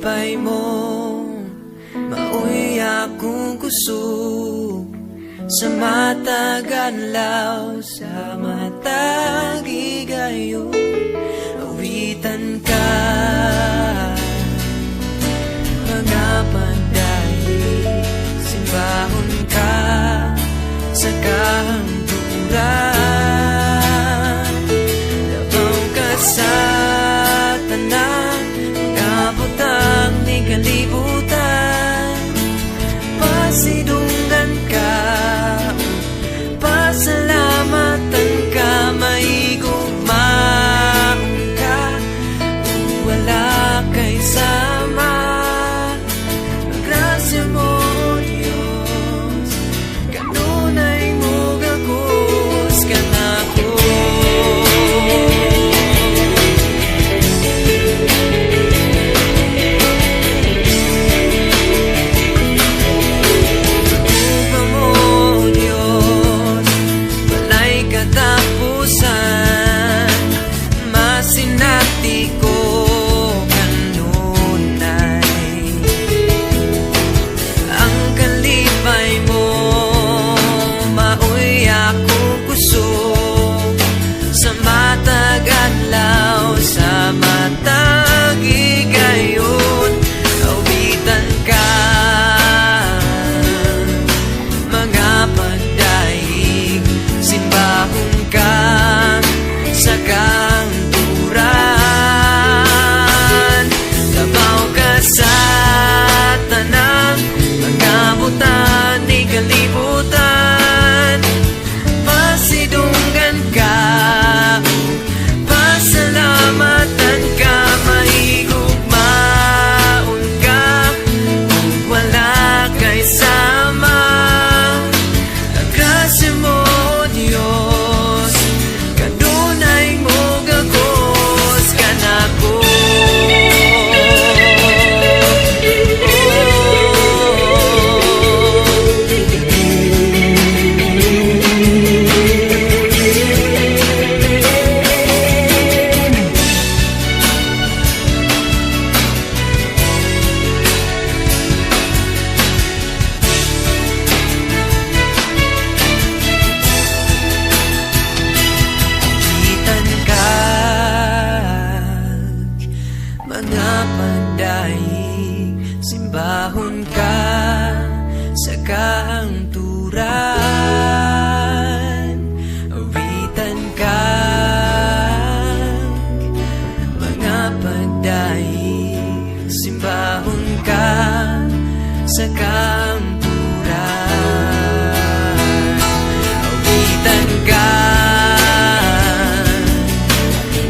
kalipay mo, maoy akong kusog sa matag adlaw, sa matag higayon. Awitan ka, mga panday, simbahon ka sa kahangturan. Labaw ka sa tanan, kabutang ni kalibutan. Pasidunggan ka, pasalamatan ka, maigugmaon ka, wala kay sama. Grasya mo, Diyos, kanunay mo gagos ka na ko. Tuba mo, Diyos, walay katapusan, masinati ko kanunay. Ang kalipay mo, maoy ako kusog sa matag adlaw, sa matag higayon. Awitan ka, mga pandaig, simbahon ka sa kanturan. Labaw ka sa tanang mga butan ni kalibutan. Pasidunggan ka, pasalamatan ka, maigugmaon ka, wala kay sama. Ang grasya mo, Diyos, kanunay mo gagos ka na ko. Awitan ka, mga pandaig, simbahon ka sa kahangturan. Awitan ka, mga pandaig, simbahon ka sa kahangturan. Awitan ka,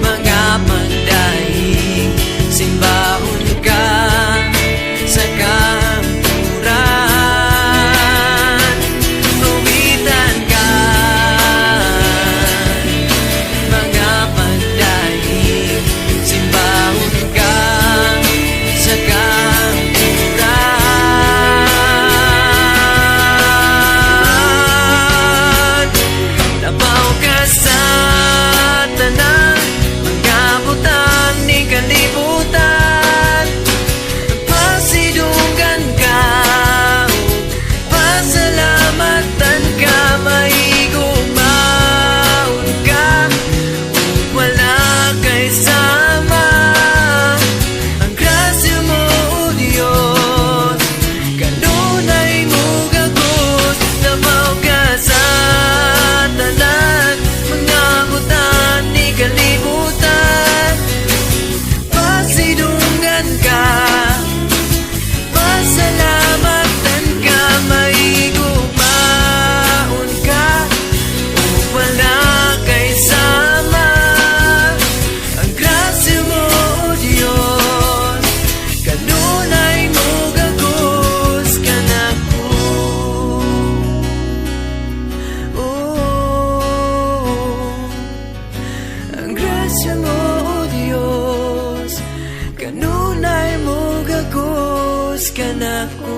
mga pandaig, simbahon ka sa kanturan. Awitan ka, mga pandaig, simbahon ka sa kanturan. Labaw ka sa tanan, mga butang ni kalibutan. Pasidunggan ka, pasalamatan ka, maigugmaon ka, wala kay sama. Ang grasya mo, Diyos, kanunay mo gagos. Labaw ka sa tanan, mga butan ni kalibutan. Pasidunggan ka, pasalamatan ka, maigugmaon ka, wala kay sama. Ang grasya mo, Diyos, kanunay mo gagos ka na ko. Ang grasya mo, Diyos, kanunay mo gagos ka na ko.